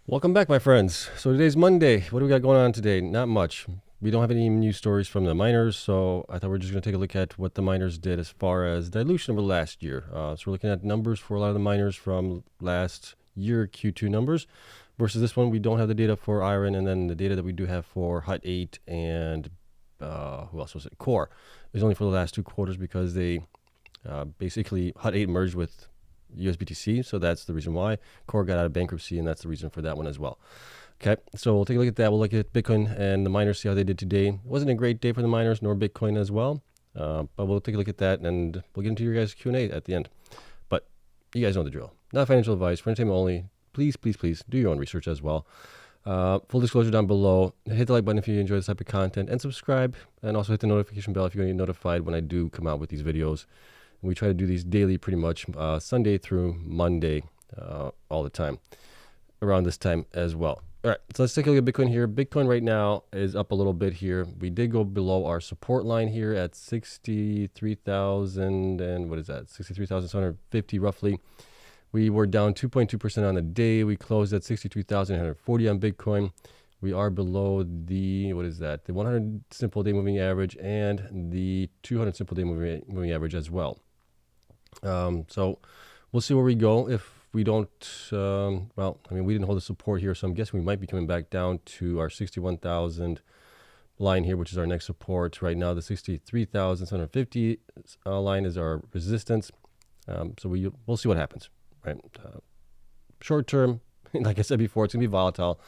Welcome back, my friends. So today's Monday. What do we got going on today? Not much. We don't have any news stories from the miners, so I thought we are just going to take a look at what the miners did as far as dilution over the last year. So we're looking at numbers for a lot of the miners from last year, Q2 numbers, versus this one. We don't have the data for IREN, and then the data that we do have for Hut 8 and who else was it? CORZ is only for the last 2 quarters because they basically Hut 8 merged with USBTC, so that's the reason why. CORZ got out of bankruptcy, and that's the reason for that one as well. Okay, so we'll take a look at that. We'll look at Bitcoin and the miners, see how they did today. It wasn't a great day for the miners, nor Bitcoin as well, but we'll take a look at that, and we'll get into your guys' Q&A at the end. But you guys know the drill. Not financial advice, for entertainment only. Please, please, please do your own research as well. Full disclosure down below. Hit the like button if you enjoy this type of content, and subscribe, and also hit the notification bell if you're going to get notified when I do come out with these videos. We try to do these daily pretty much, Sunday through Monday, all the time, around this time as well. All right, so let's take a look at Bitcoin here. Bitcoin right now is up a little bit here. We did go below our support line here at 63,000 and what is that? 63,750 roughly. We were down 2.2% on the day. We closed at 63,140 on Bitcoin. We are below the, what is that? The 100 simple day moving average and the 200 simple day moving average as well. So we'll see where we go. If we don't, well, I mean, we didn't hold the support here, so I'm guessing we might be coming back down to our 61,000 line here, which is our next support. Right now, the 63,750 line is our resistance. So we'll see what happens, right? Short term, like I said before, it's going to be volatile.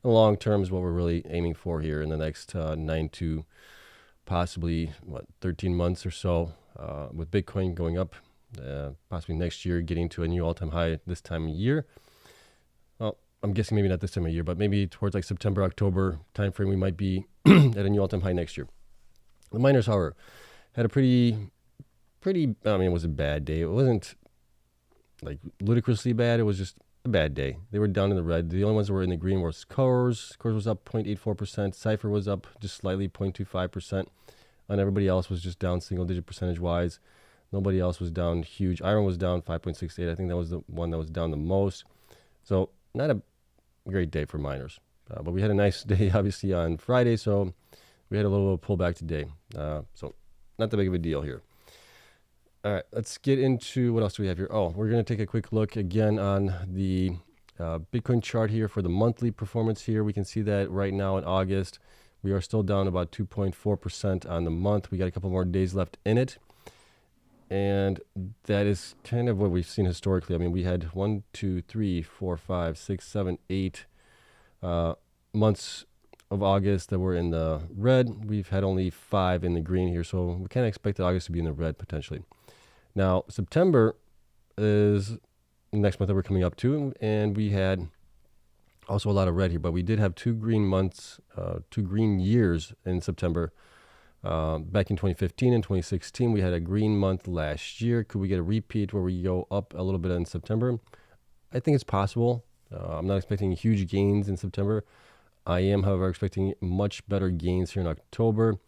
And long term is what we're really aiming for here in the next 9 to possibly, 13 months or so, with Bitcoin going up. Possibly next year getting to a new all-time high this time of year. Well, I'm guessing maybe not this time of year, but maybe towards like September, October timeframe, we might be at a new all-time high next year. The miners, however, had a pretty, I mean, it was a bad day. It wasn't like ludicrously bad. It was just a bad day. They were down in the red. The only ones that were in the green was CORZ. CORZ was up 0.84%. Cypher was up just slightly, 0.25%. And everybody else was just down single-digit percentage-wise. Nobody else was down huge. IREN was down 5.68. I think that was the one that was down the most. So not a great day for miners. But we had a nice day, obviously, on Friday. So we had a little pullback today. So not that big of a deal here. All right, let's get into what else do we have here. Oh, we're going to take a quick look again on the Bitcoin chart here for the monthly performance here. We can see that right now in August, we are still down about 2.4% on the month. We got a couple more days left in it. And that is kind of what we've seen historically. I mean, we had 1, 2, 3, 4, 5, 6, 7, 8 months of August that were in the red. We've had only 5 in the green here. So we kind of expect August to be in the red potentially. Now, September is the next month that we're coming up to. And we had also a lot of red here. But we did have 2 green months, 2 green years in September. Back in 2015 and 2016, we had a green month last year. Could we get a repeat where we go up a little bit in September? I think it's possible. I'm not expecting huge gains in September. I am, however, expecting much better gains here in October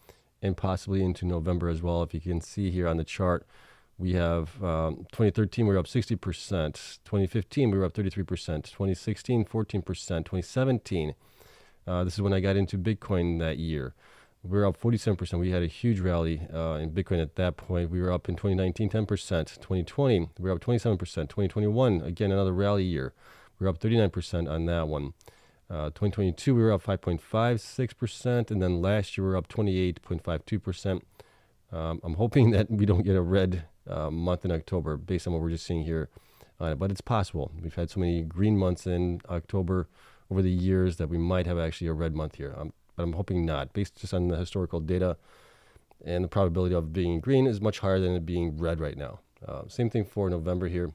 and possibly into November as well. If you can see here on the chart, we have 2013, we were up 60%. 2015, we were up 33%. 2016, 14%. 2017, this is when I got into Bitcoin that year. We were up 47%. We had a huge rally in Bitcoin at that point. We were up in 2019, 10%. 2020, we were up 27%. 2021, again, another rally year. We were up 39% on that one. 2022, we were up 5.56%. And then last year, we were up 28.52%. I'm hoping that we don't get a red month in October based on what we're just seeing here. But it's possible. We've had so many green months in October over the years that we might have actually a red month here. But I'm hoping not, based just on the historical data, and the probability of being green is much higher than it being red right now. Same thing for November here.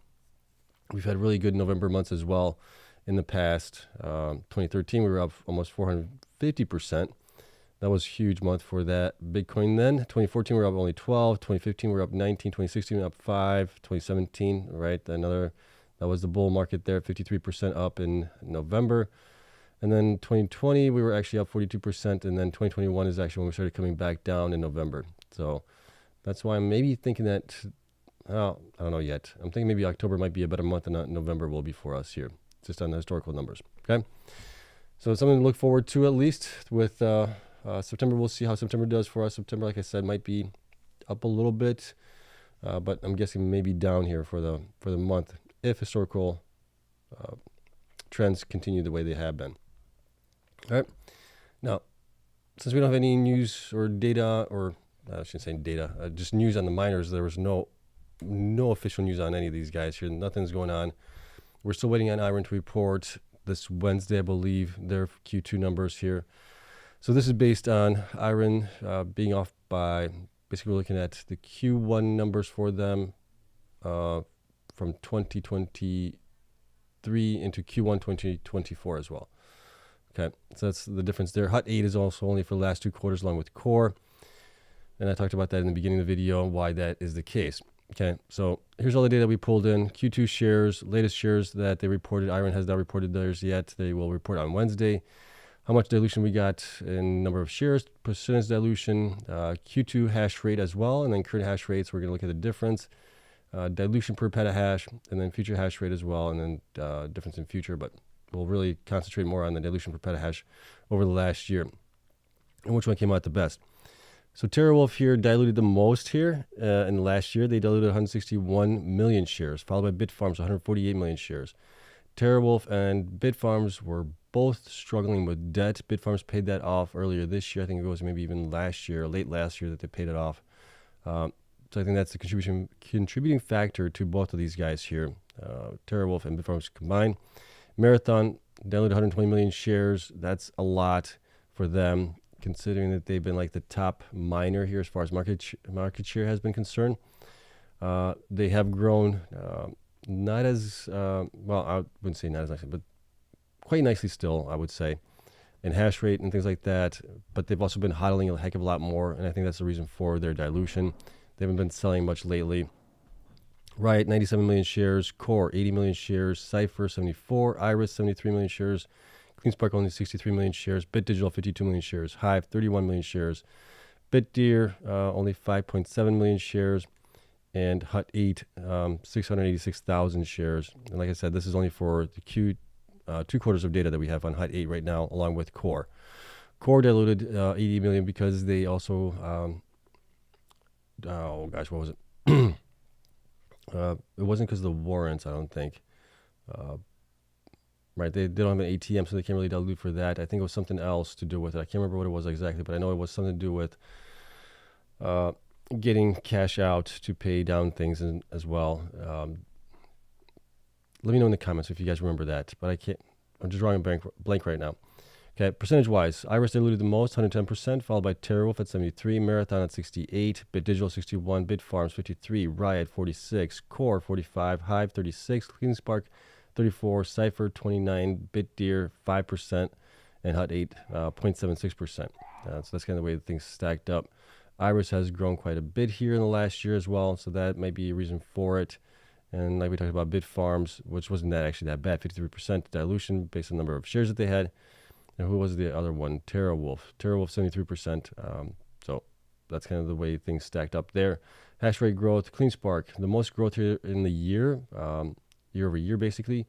We've had really good November months as well in the past. 2013, we were up almost 450%. That was a huge month for that Bitcoin then. 2014, we were up only 12. 2015, we were up 19. 2016, we were up 5. 2017, right, that was the bull market there, 53% up in November. And then 2020, we were actually up 42%. And then 2021 is actually when we started coming back down in November. So that's why I'm maybe thinking that, I don't know yet. I'm thinking maybe October might be a better month than November will be for us here. just on the historical numbers. Okay, so it's something to look forward to, at least with September. We'll see how September does for us. September, like I said, might be up a little bit, but I'm guessing maybe down here for the month if historical trends continue the way they have been. All right, now since we don't have any news or data, or I shouldn't say data, just news on the miners, there was no official news on any of these guys here. Nothing's going on. We're still waiting on IREN to report this Wednesday, I believe, their Q2 numbers here. So this is based on IREN being off by, basically we're looking at the Q1 numbers for them from 2023 into Q1 2024 as well. Okay, so that's the difference there. Hut 8 is also only for the last 2 quarters along with core. And I talked about that in the beginning of the video, why that is the case. Okay, so here's all the data we pulled in. Q2 shares, latest shares that they reported. IREN has not reported theirs yet. They will report on Wednesday. How much dilution we got in number of shares, percentage dilution, Q2 hash rate as well, and then current hash rates. We're going to look at the difference. Dilution per petahash, and then future hash rate as well, and then difference in future. But we'll really concentrate more on the dilution per petahash over the last year and which one came out the best. So TeraWulf here diluted the most here in the last year. They diluted 161 million shares, followed by Bitfarms, 148 million shares. TeraWulf and Bitfarms were both struggling with debt. Bitfarms paid that off earlier this year. I think it was maybe even last year, late last year, that they paid it off. So I think that's the contributing factor to both of these guys here, TeraWulf and Bitfarms combined. Marathon diluted 120 million shares. That's a lot for them, considering that they've been like the top miner here as far as market share has been concerned. They have grown not as, well, I wouldn't say not as nicely, but quite nicely still, I would say, in hash rate and things like that. But they've also been hodling a heck of a lot more, and I think that's the reason for their dilution. They haven't been selling much lately. Riot, 97 million shares. Core, 80 million shares. Cypher, 74. Iris, 73 million shares. Cleanspark, only 63 million shares. BitDigital, 52 million shares. Hive, 31 million shares. BitDeer, only 5.7 million shares. And Hut 8, 686,000 shares. And like I said, this is only for the Q2 quarters of data that we have on Hut 8 right now, along with Core. Core diluted 80 million because they also, oh gosh, what was it? It wasn't because of the warrants, I don't think. Right, they don't have an ATM, so they can't really dilute for that. I think it was something else to do with it. I can't remember what it was exactly, but I know it was something to do with getting cash out to pay down things as well. Let me know in the comments if you guys remember that, but I can't. I'm just drawing a blank right now. Okay, percentage-wise, Iris diluted the most, 110%, followed by TeraWulf at 73, Marathon at 68, BitDigital 61, Bitfarms 53, Riot 46, Core 45, Hive 36, Cleanspark 34, Cypher 29, BitDeer 5%, and Hut 8 0.76%. So that's kind of the way things stacked up. Iris has grown quite a bit here in the last year as well, so that might be a reason for it. And like we talked about, Bitfarms, which wasn't actually that bad, 53% dilution based on the number of shares that they had. And who was the other one? TeraWulf. TeraWulf, 73%. So that's kind of the way things stacked up there. Hash rate growth, Cleanspark, the most growth here in the year, year over year basically.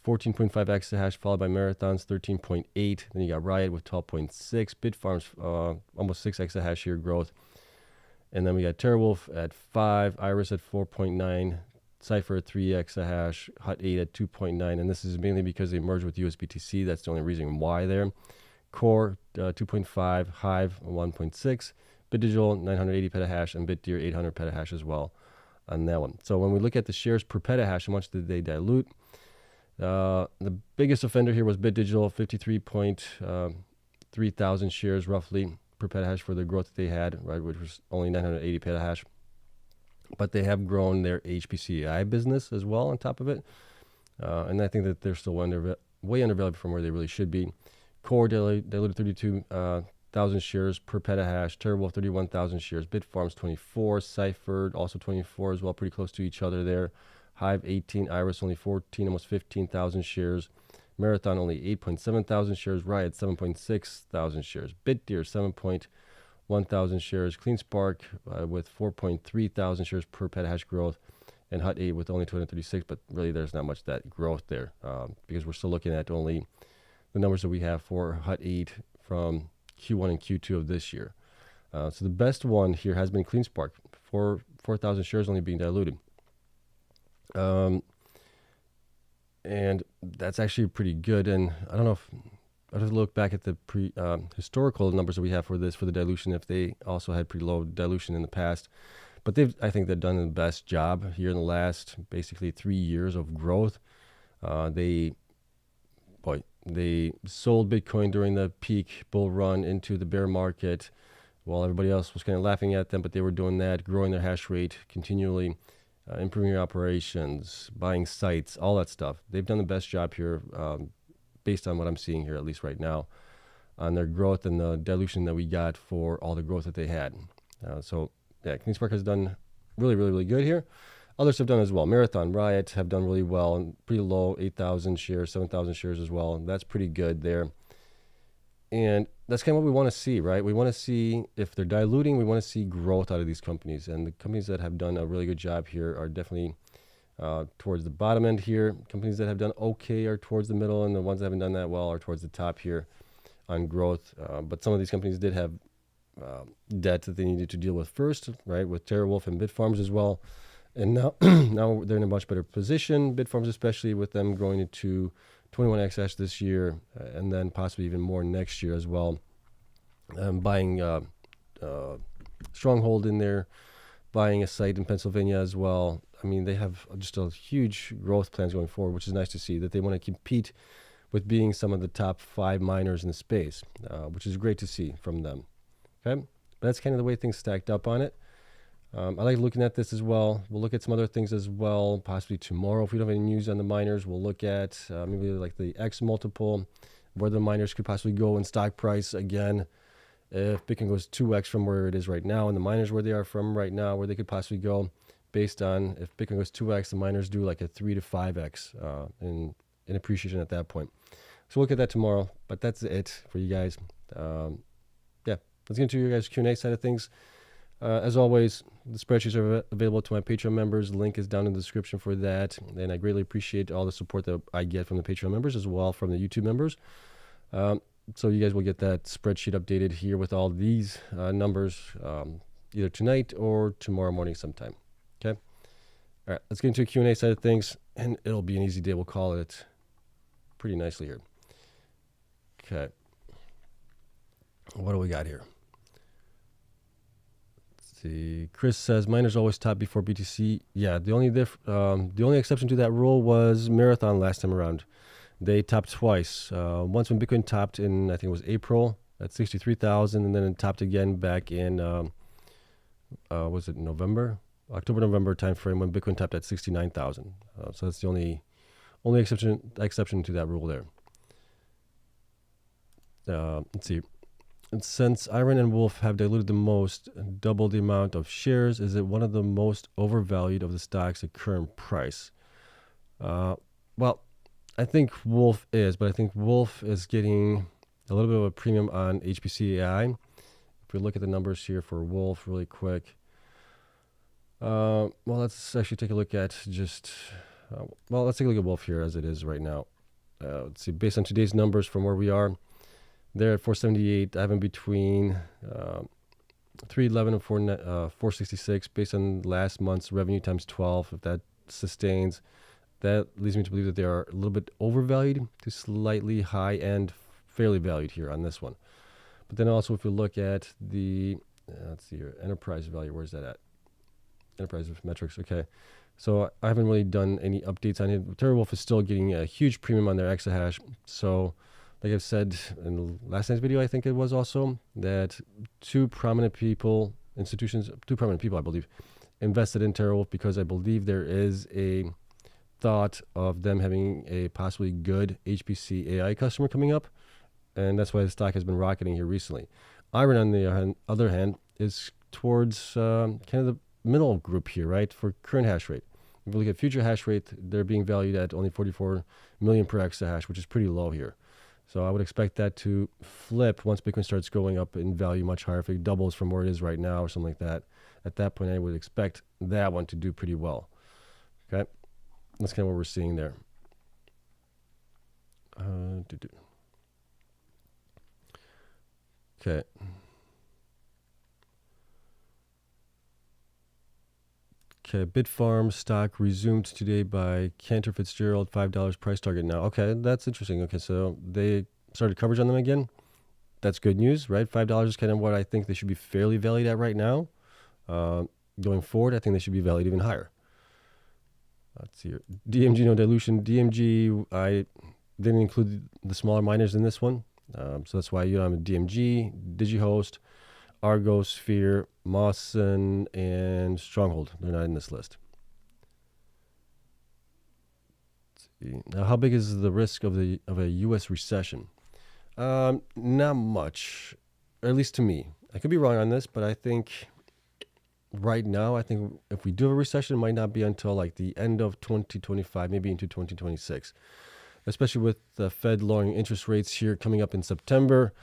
14.5 exahash, followed by Marathon's 13.8. Then you got Riot with 12.6. Bitfarms, almost 6 exahash here growth. And then we got TeraWulf at 5. Iris at 4.9. Cypher at 3 exahash, Hut 8 at 2.9, and this is mainly because they merged with USBTC. That's the only reason why there. Core 2.5, Hive 1.6, BitDigital 980 petahash, and BitDeer 800 petahash as well on that one. So when we look at the shares per petahash, how much did they dilute? The biggest offender here was BitDigital, 53.3 thousand shares roughly per petahash for the growth that they had, right, which was only 980 petahash. But they have grown their HPC business as well on top of it. And I think that they're still way undervalued from where they really should be. Core diluted 32,000 shares per petahash. TeraWulf 31,000 shares. Bitfarms 24. Cypher also 24 as well, pretty close to each other there. Hive 18. Iris only 14, almost 15,000 shares. Marathon only 8.7 thousand shares. Riot 7.6 thousand shares. BitDeer 7.1 thousand shares. Cleanspark with 4.3 thousand shares per petahash growth. and Hut 8 with only 236, but really there's not much that growth there because we're still looking at only the numbers that we have for Hut 8 from Q1 and Q2 of this year. So the best one here has been Cleanspark, 4,000 shares only being diluted. And that's actually pretty good. And I don't know if I have to look back at the historical numbers that we have for the dilution, if they also had pretty low dilution in the past. But I think they've done the best job here in the last basically 3 years of growth. They sold Bitcoin during the peak bull run into the bear market while everybody else was kind of laughing at them, but they were doing that, growing their hash rate continually, improving their operations, buying sites, all that stuff. They've done the best job here based on what I'm seeing here, at least right now, on their growth and the dilution that we got for all the growth that they had. So yeah, Cleanspark has done really, really, really good here. Others have done as well. Marathon, Riot have done really well, and pretty low, 8,000 shares, 7,000 shares as well. That's pretty good there. And that's kind of what we want to see, right? We want to see, if they're diluting, we want to see growth out of these companies. And the companies that have done a really good job here are definitely towards the bottom end here. Companies that have done okay are towards the middle, and the ones that haven't done that well are towards the top here on growth. But some of these companies did have debt that they needed to deal with first, right? With TeraWulf and Bitfarms as well. And now, now they're in a much better position. Bitfarms, especially with them growing into 21 exahash this year, and then possibly even more next year as well. Buying Stronghold in there, buying a site in Pennsylvania as well. I mean, they have just a huge growth plans going forward, which is nice to see, that they want to compete with being some of the top 5 miners in the space, which is great to see from them. Okay, but that's kind of the way things stacked up on it. I like looking at this as well. We'll look at some other things as well, possibly tomorrow. If we don't have any news on the miners, we'll look at maybe like the X multiple, where the miners could possibly go in stock price again. If Bitcoin goes 2x from where it is right now, and the miners where they are from right now, where they could possibly go, based on if Bitcoin goes 2x, the miners do like a 3 to 5x in appreciation at that point. So we'll look at that tomorrow, but that's it for you guys. Yeah, let's get into your guys' Q&A side of things. As always, the spreadsheets are available to my Patreon members. The link is down in the description for that. And I greatly appreciate all the support that I get from the Patreon members as well from the YouTube members. So you guys will get that spreadsheet updated here with all these numbers either tonight or tomorrow morning sometime. Okay? All right, let's get into a Q&A side of things. And it'll be an easy day. We'll call it pretty nicely here. Okay. What do we got here? See, Chris says miners always top before BTC. Yeah, the only exception to that rule was Marathon last time around. They topped twice. Once when Bitcoin topped in, I think it was April at 63,000, and then it topped again back in was it October-November timeframe when Bitcoin topped at 69,000. So that's the only exception to that rule there. Let's see. And since IREN and Wolf have diluted the most, double the amount of shares, is it one of the most overvalued of the stocks at current price? Well, I think Wolf is, but I think Wolf is getting a little bit of a premium on HPC AI. If we look at the numbers here for Wolf really quick. Well, let's actually take a look at let's take a look at Wolf here as it is right now. Let's see, based on today's numbers from where we are, they're at 478. I have in between 311 and 466 based on last month's revenue times 12. If that sustains, that leads me to believe that they are a little bit overvalued to slightly high and fairly valued here on this one. But then also if you look at the, let's see here, enterprise value, where's that at? Enterprise metrics, okay. So I haven't really done any updates on it. TeraWulf is still getting a huge premium on their exahash. So like I've said in the last night's video, I think it was also, that two prominent people, I believe, invested in TeraWulf because I believe there is a thought of them having a possibly good HPC AI customer coming up. And that's why the stock has been rocketing here recently. IREN, on the other hand, is towards kind of the middle group here, right, for current hash rate. If we look at future hash rate, they're being valued at only 44 million per exahash, which is pretty low here. So I would expect that to flip once Bitcoin starts going up in value much higher. If it doubles from where it is right now or something like that, at that point I would expect that one to do pretty well. Okay, that's kind of what we're seeing there. Okay. Okay, Bitfarms stock resumed today by Cantor Fitzgerald, $5 price target now. Okay, that's interesting. Okay, so they started coverage on them again. That's good news, right? $5 is kind of what I think they should be fairly valued at right now. Going forward, I think they should be valued even higher. Let's see here. DMG, no dilution. DMG, I didn't include the smaller miners in this one. So that's why I'm a DMG, Digihost, Argo, Sphere, Mawson, and Stronghold. They're not in this list. Let's see. Now, how big is the risk of a U.S. recession? Not much, or at least to me. I could be wrong on this, but I think right now, I think if we do have a recession, it might not be until like the end of 2025, maybe into 2026. Especially with the Fed lowering interest rates here coming up in September.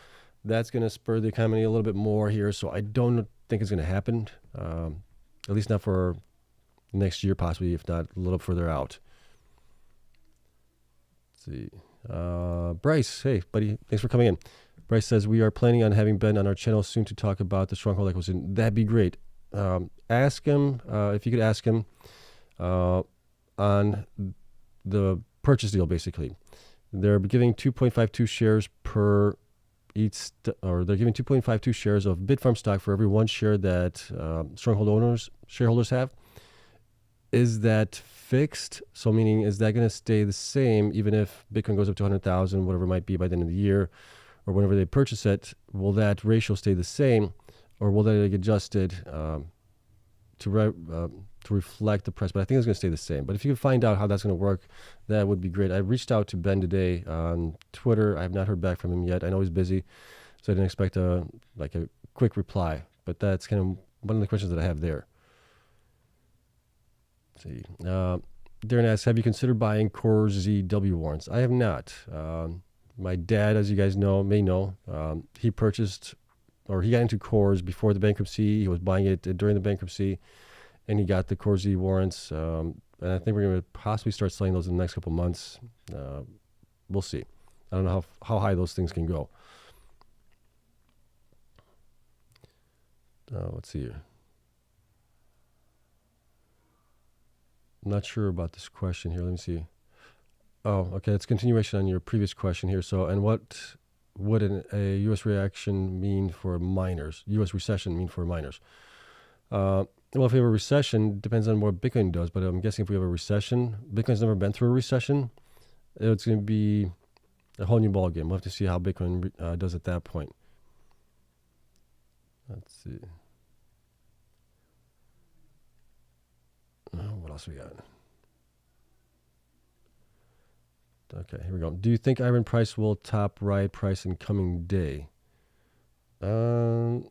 That's going to spur the economy a little bit more here. So I don't think it's going to happen, at least not for next year, possibly, if not a little further out. Let's see. Bryce, hey, buddy, thanks for coming in. Bryce says, we are planning on having Ben on our channel soon to talk about the Stronghold acquisition. That'd be great. Ask him, if you could ask him on the purchase deal, basically. They're giving 2.52 shares per each, or they're giving 2.52 shares of Bitfarms stock for every one share that Stronghold shareholders have. Is that fixed? So meaning, is that going to stay the same even if Bitcoin goes up to 100,000, whatever it might be by the end of the year, or whenever they purchase it? Will that ratio stay the same, or will that get adjusted to reflect the price? But I think it's going to stay the same. But if you can find out how that's going to work, that would be great. I reached out to Ben today on Twitter. I have not heard back from him yet. I know he's busy, so I didn't expect a quick reply. But that's kind of one of the questions that I have there. Let's see. Darren asks, have you considered buying CORZ warrants? I have not. My dad, as you guys may know, he purchased, or he got into CORZ before the bankruptcy. He was buying it during the bankruptcy, and he got the CORZ warrants. And I think we're going to possibly start selling those in the next couple months. We'll see. I don't know how high those things can go. Let's see here. I'm not sure about this question here. Let me see. Oh, okay. It's continuation on your previous question here. So, and what would a U.S. reaction mean for miners? U.S. recession mean for miners? Well, if we have a recession, depends on what Bitcoin does. But I'm guessing if we have a recession, Bitcoin's never been through a recession. It's going to be a whole new ballgame. We'll have to see how Bitcoin does at that point. Let's see. What else we got? Okay, here we go. Do you think IREN price will top Riot price in coming day? It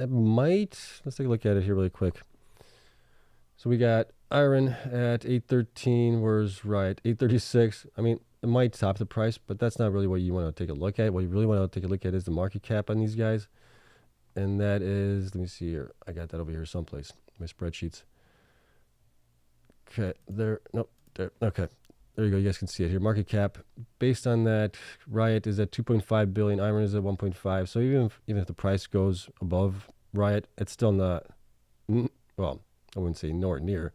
might. Let's take a look at it here really quick. So we got IREN at 813. Where's Riot? 836. I mean, it might top the price, but that's not really what you want to take a look at. What you really want to take a look at is the market cap on these guys. And that is, let me see here. I got that over here someplace. My spreadsheets. Okay, there. Nope. There. Okay. There you go. You guys can see it here. Market cap, based on that, Riot is at 2.5 billion. IREN is at 1.5. So even if the price goes above Riot, it's still not. Well, I wouldn't say nowhere near.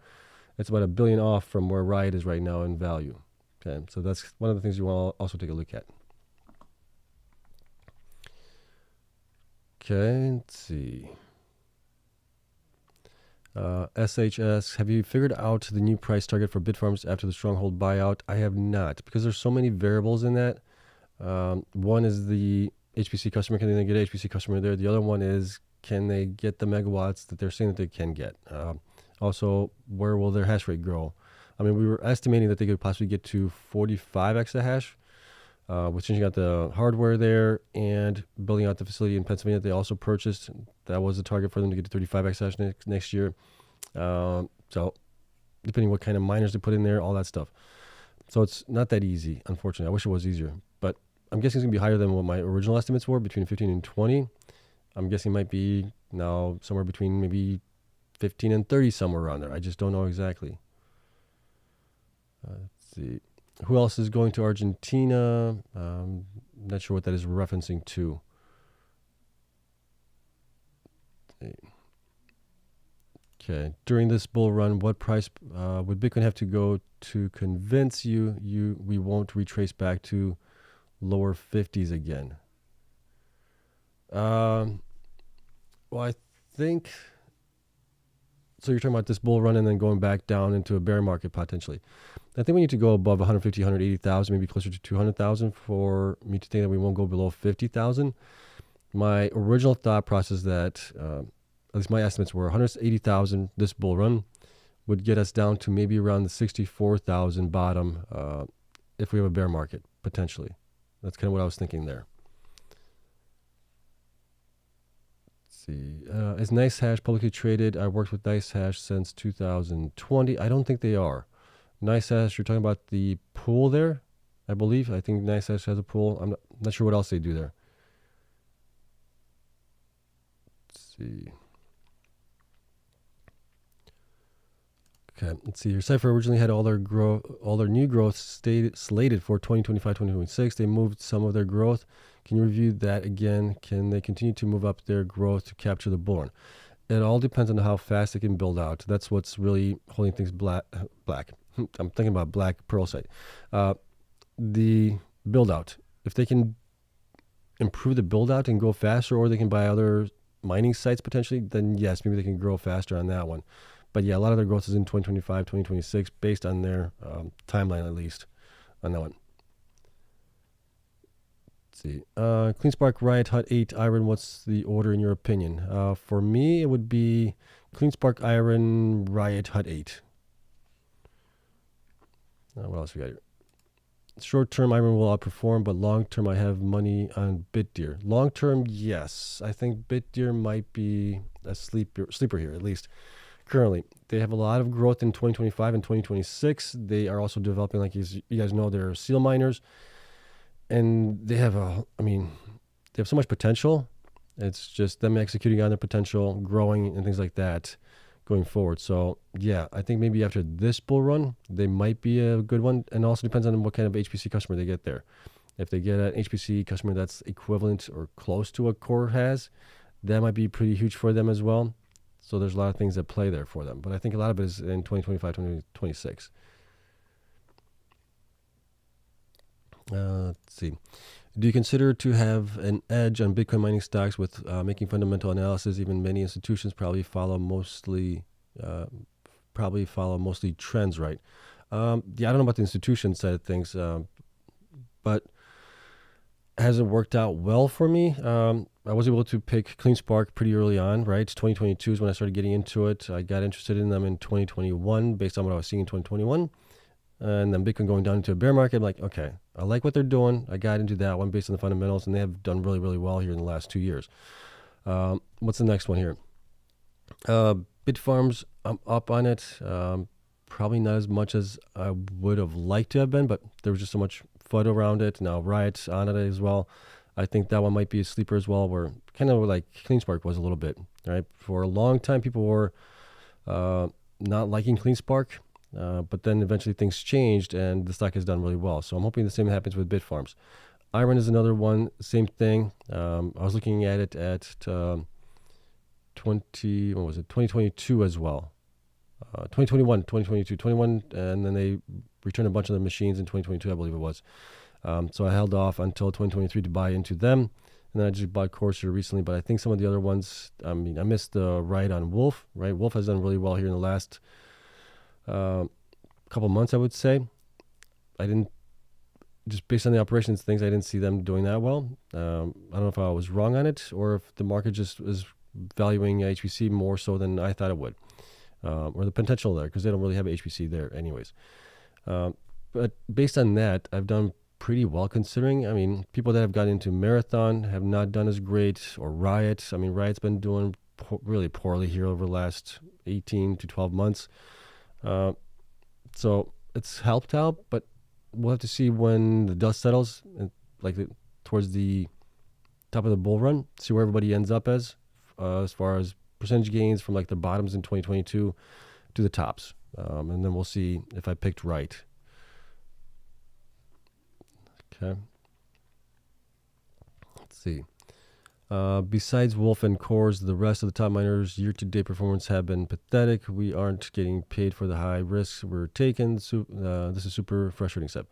It's about $1 billion off from where Riot is right now in value. Okay, so that's one of the things you want to also take a look at. Okay, let's see. SHS, have you figured out the new price target for Bitfarms after the Stronghold buyout? I have not, because there's so many variables in that. One is the HPC customer. Can they get an HPC customer there? The other one is, can they get the megawatts that they're saying that they can get? Also, where will their hash rate grow? I mean, we were estimating that they could possibly get to 45 exahash. With changing out the hardware there and building out the facility in Pennsylvania that they also purchased. That was the target for them to get to 35 exahash next year. So depending what kind of miners they put in there, all that stuff. So it's not that easy, unfortunately. I wish it was easier. But I'm guessing it's going to be higher than what my original estimates were, between 15 and 20. I'm guessing it might be now somewhere between maybe 15 and 30, somewhere around there. I just don't know exactly. Let's see. Who else is going to Argentina? Not sure what that is referencing to. Okay. During this bull run, what price would Bitcoin have to go to convince you we won't retrace back to lower 50s again? Well, I think so. You're talking about this bull run and then going back down into a bear market potentially. I think we need to go above 150, 180,000, maybe closer to 200,000 for me to think that we won't go below 50,000. My original thought process that, at least my estimates were 180,000 this bull run would get us down to maybe around the 64,000 bottom if we have a bear market, potentially. That's kind of what I was thinking there. Let's see. Is NiceHash publicly traded? I worked with NiceHash since 2020. I don't think they are. NiceHash, you're talking about the pool there, I believe. I think NiceHash has a pool. I'm not sure what else they do there. Let's see. Okay, let's see. Your cipher originally had all their new growth slated for 2025, 2026. They moved some of their growth. Can you review that again? Can they continue to move up their growth to capture the bull run? It all depends on how fast they can build out. That's what's really holding things black. I'm thinking about Black Pearl site. The build out. If they can improve the build out and go faster, or they can buy other mining sites potentially, then yes, maybe they can grow faster on that one. But yeah, a lot of their growth is in 2025, 2026, based on their timeline at least on that one. Let's see. Cleanspark, Riot, Hut 8, IREN, what's the order in your opinion? For me, it would be Cleanspark, IREN, Riot, Hut 8. What else we got here? Short term, IREN will outperform, but long term, I have money on BitDeer. Long term, yes. I think BitDeer might be a sleeper here, at least currently. They have a lot of growth in 2025 and 2026. They are also developing, like you guys know, they're seal miners. And they have they have so much potential. It's just them executing on their potential, growing, and things like that going forward. So yeah, I think maybe after this bull run, they might be a good one. And also depends on what kind of HPC customer they get there. If they get an HPC customer that's equivalent or close to what CORZ has, that might be pretty huge for them as well. So there's a lot of things that play there for them. But I think a lot of it is in 2025, 2026. Let's see. Do you consider to have an edge on Bitcoin mining stocks with making fundamental analysis? Even many institutions probably follow mostly trends, right? Yeah, I don't know about the institution side of things, but has it worked out well for me? I was able to pick Cleanspark pretty early on, right? 2022 is when I started getting into it. I got interested in them in 2021 based on what I was seeing in 2021. And then Bitcoin going down into a bear market, I'm like, okay, I like what they're doing. I got into that one based on the fundamentals, and they have done really, really well here in the last 2 years. What's the next one here? Bitfarms, I'm up on it. Probably not as much as I would have liked to have been, but there was just so much FUD around it. Now Riot's on it as well. I think that one might be a sleeper as well, where kind of like Cleanspark was a little bit, right? For a long time, people were not liking Cleanspark. But then eventually things changed and the stock has done really well. So I'm hoping the same happens with Bitfarms. IREN is another one, same thing. I was looking at it at 2022 as well. 2021, 2022, 21, and then they returned a bunch of their machines in 2022, I believe it was. So I held off until 2023 to buy into them. And then I just bought CORZ recently, but I think some of the other ones, I missed the ride on Wolf, right? Wolf has done really well here in the last couple months, I would say. I didn't, just based on the operations things, I didn't see them doing that well. I don't know if I was wrong on it or if the market just is valuing HPC more so than I thought it would, or the potential there, because they don't really have HPC there anyways. But based on that, I've done pretty well considering. People that have gotten into Marathon have not done as great, or Riot. Riot's been doing really poorly here over the last 18 to 12 months. So it's helped out, but we'll have to see when the dust settles, towards the top of the bull run, see where everybody ends up as far as percentage gains from like the bottoms in 2022 to the tops. And then we'll see if I picked right. Okay. Let's see. Besides Wolf and CORZ, the rest of the top miners' year-to-date performance have been pathetic. We aren't getting paid for the high risks we're taking. This is super frustrating stuff.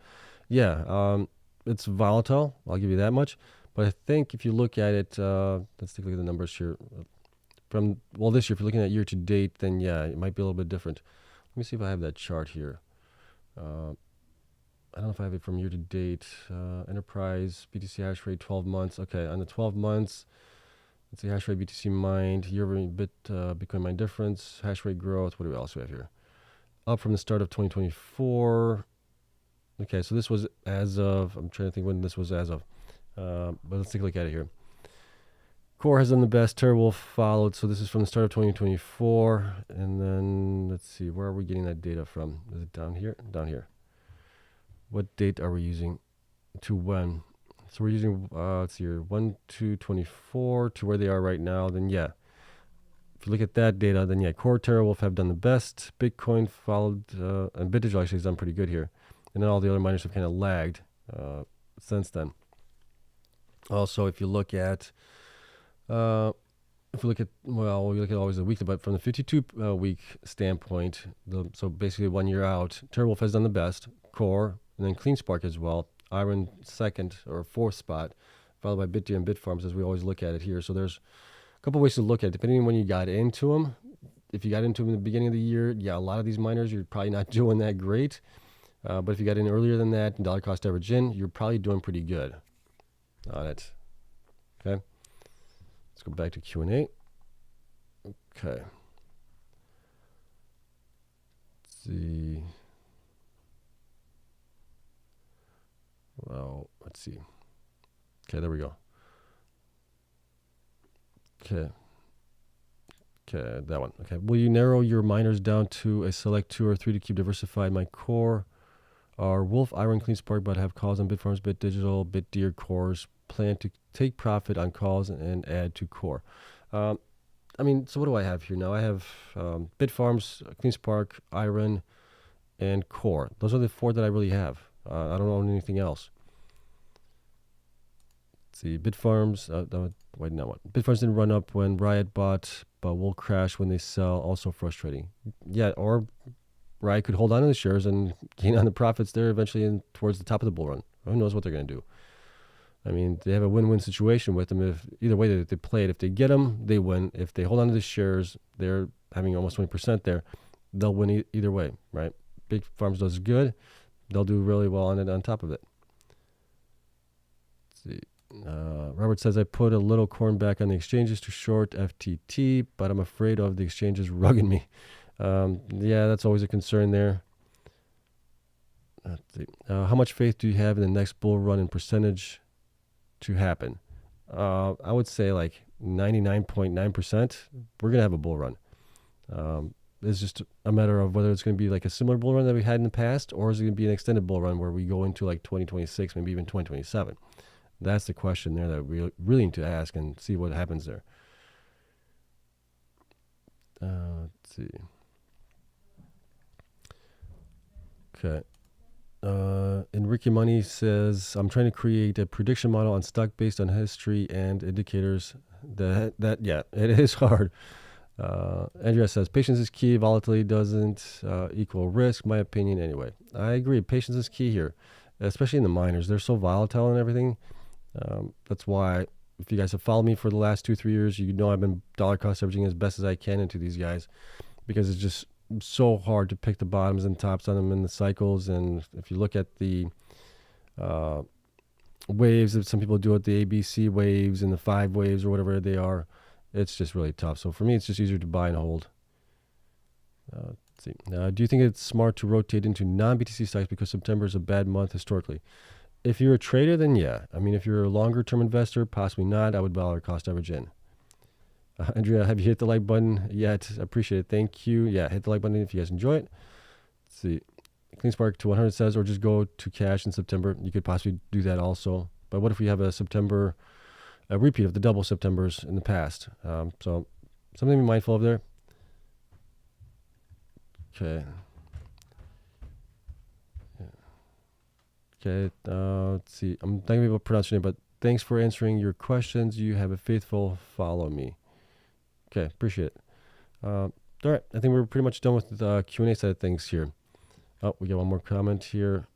Yeah, it's volatile. I'll give you that much. But I think if you look at it, let's take a look at the numbers here. This year, if you're looking at year-to-date, then yeah, it might be a little bit different. Let me see if I have that chart here. I don't know if I have it from year to date. Enterprise, BTC hash rate, 12 months. Okay, on the 12 months, let's see, hash rate, BTC mined, Bitcoin mine difference, hash rate growth. What do we else have here? Up from the start of 2024. Okay, so this was as of, I'm trying to think when this was as of. But let's take a look at it here. Core has done the best. TerraWolf followed. So this is from the start of 2024. And then let's see, where are we getting that data from? Is it down here? Down here. What date are we using to when? So we're using, let's see here, 1/2/24 to where they are right now. Then yeah, if you look at that data, then yeah, Core, TerraWolf have done the best. Bitcoin followed, and BitDigital actually has done pretty good here. And then all the other miners have kind of lagged since then. Also, if you look at, we look at always the weekly, but from the 52-week standpoint, so basically 1 year out, TerraWolf has done the best. Core, and then Cleanspark as well. IREN second or fourth spot, followed by BitTBT and Bitfarms as we always look at it here. So there's a couple ways to look at it, depending on when you got into them. If you got into them in the beginning of the year, yeah, a lot of these miners, you're probably not doing that great. But if you got in earlier than that, dollar cost average in, you're probably doing pretty good on it. Okay. Let's go back to Q&A. Okay. Let's see. Well, let's see. Okay, there we go. Okay. Okay, that one. Okay. Will you narrow your miners down to a select 2 or 3 to keep diversified? My core are Wolf, IREN, Cleanspark, but have calls on Bitfarms, BitDigital, BitDeer, CORZ. Plan to take profit on calls and add to core. So what do I have here now? I have Bitfarms, Cleanspark, IREN, and Core. Those are the 4 that I really have. I don't own anything else. Let's see, Bitfarms. Bitfarms didn't run up when Riot bought, but will crash when they sell. Also frustrating. Yeah, or Riot could hold on to the shares and gain on the profits there eventually towards the top of the bull run. Who knows what they're going to do? I mean, they have a win-win situation with them. If either way that they play it, if they get them, they win. If they hold on to the shares, they're having almost 20% there. They'll win either way, right? Bitfarms does good. They'll do really well on it on top of it. Let's see. Robert says, I put a little corn back on the exchanges to short FTT, but I'm afraid of the exchanges rugging me. Yeah, that's always a concern there. Let's see. How much faith do you have in the next bull run in percentage to happen? I would say like 99.9%. We're going to have a bull run. It's just a matter of whether it's going to be like a similar bull run that we had in the past, or is it going to be an extended bull run where we go into like 2026, maybe even 2027? That's the question there that we really need to ask and see what happens there. Let's see. Okay. Enrique Money says, I'm trying to create a prediction model on stock based on history and indicators. Yeah, it is hard. Andrea says, patience is key. Volatility doesn't equal risk, my opinion anyway. I agree. Patience is key here, especially in the miners. They're so volatile and everything. That's why, if you guys have followed me for the last 2-3 years, you know I've been dollar cost averaging as best as I can into these guys, because it's just so hard to pick the bottoms and tops on them in the cycles. And if you look at the waves that some people do at the ABC waves and the 5 waves or whatever they are, it's just really tough. So for me, it's just easier to buy and hold. Let's see. Do you think it's smart to rotate into non-BTC stocks because September is a bad month historically? If you're a trader, then yeah. I mean, if you're a longer-term investor, possibly not. I would dollar cost average in. Andrea, have you hit the like button yet? I appreciate it. Thank you. Yeah, hit the like button if you guys enjoy it. Let's see. Cleanspark to 100 says, or just go to cash in September. You could possibly do that also. But what if we have a repeat of the double Septembers in the past? So something to be mindful of there. Okay. Yeah. Okay, let's see. I'm not going to be able to pronounce your name, but thanks for answering your questions. You have a faithful follow me. Okay, appreciate it. All right, I think we're pretty much done with the Q&A side of things here. Oh, we got one more comment here.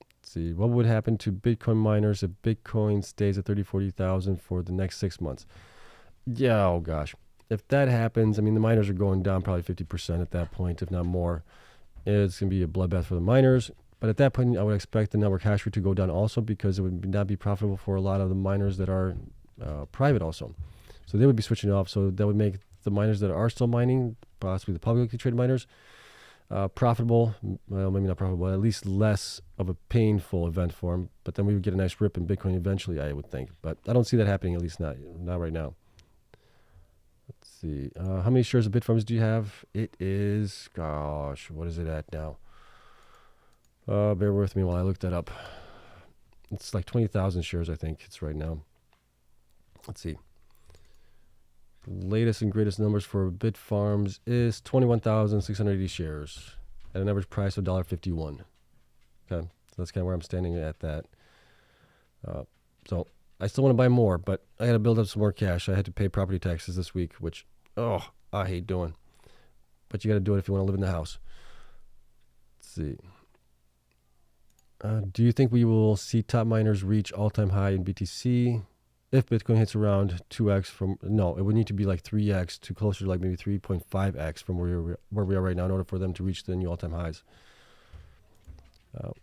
Let's see. What would happen to Bitcoin miners if Bitcoin stays at 30, 40,000 for the next 6 months? Yeah, oh gosh. If that happens, I mean, the miners are going down probably 50% at that point, if not more. It's going to be a bloodbath for the miners. But at that point, I would expect the network hash rate to go down also, because it would not be profitable for a lot of the miners that are private also. So they would be switching off. So that would make the miners that are still mining, possibly the publicly traded miners, profitable. Well, maybe not profitable, but at least less of a painful event for them. But then we would get a nice rip in Bitcoin eventually, I would think. But I don't see that happening, at least not right now. Let's see. How many shares of Bitfarms do you have? It is, gosh, what is it at now? Bear with me while I look that up. It's like 20,000 shares, I think it's right now. Let's see. Latest and greatest numbers for Bitfarms is 21,680 shares at an average price of $1.51. Okay, so that's kind of where I'm standing at that. So I still want to buy more, but I got to build up some more cash. I had to pay property taxes this week, which, oh, I hate doing. But you got to do it if you want to live in the house. Let's see. Do you think we will see top miners reach all-time high in BTC if Bitcoin hits around 2x from? No, it would need to be like 3x to closer to like maybe 3.5x from where we are right now in order for them to reach the new all-time highs.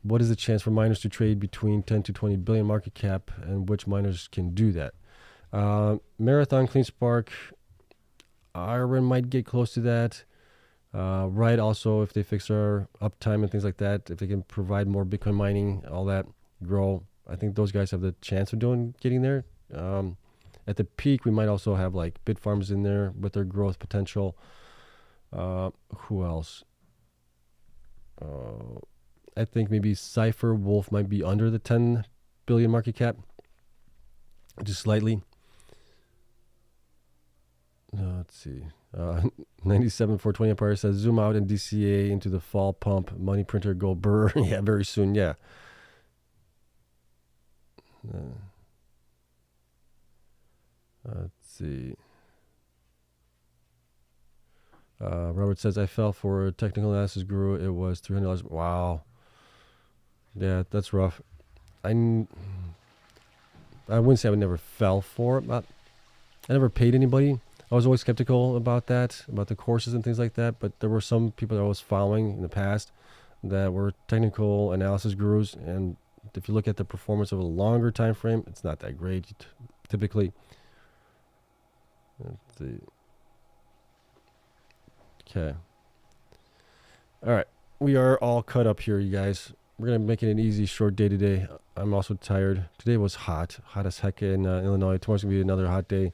What is the chance for miners to trade between 10 to 20 billion market cap, and which miners can do that? Marathon, Cleanspark, IREN might get close to that. Riot also, if they fix our uptime and things like that, if they can provide more Bitcoin mining, all that, grow, I think those guys have the chance of getting there. At the peak, we might also have like Bitfarms in there with their growth potential. Who else? I think maybe Cypher Wolf might be under the 10 billion market cap, just slightly. Let's see. 97 420 Empire says zoom out and DCA into the fall pump. Money printer go burr. Yeah, very soon. Yeah. Let's see. Robert says I fell for a technical analysis guru. It was $300. Wow. Yeah, that's rough. I wouldn't say I would never fell for it. I never paid anybody. I was always skeptical about that, about the courses and things like that. But there were some people that I was following in the past that were technical analysis gurus. And if you look at the performance over a longer time frame, it's not that great typically. Let's see. Okay. All right. We are all cut up here, you guys. We're going to make it an easy, short day today. I'm also tired. Today was hot as heck in Illinois. Tomorrow's going to be another hot day.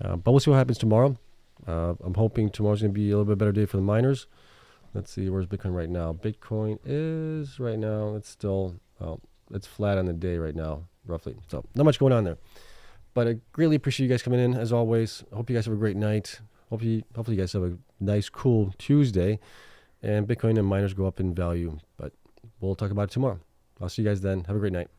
But we'll see what happens tomorrow. I'm hoping tomorrow's going to be a little bit better day for the miners. Let's see, where's Bitcoin right now? Bitcoin is right now, it's still, it's flat on the day right now, roughly. So not much going on there. But I greatly appreciate you guys coming in, as always. I hope you guys have a great night. Hopefully you guys have a nice, cool Tuesday. And Bitcoin and miners go up in value. But we'll talk about it tomorrow. I'll see you guys then. Have a great night.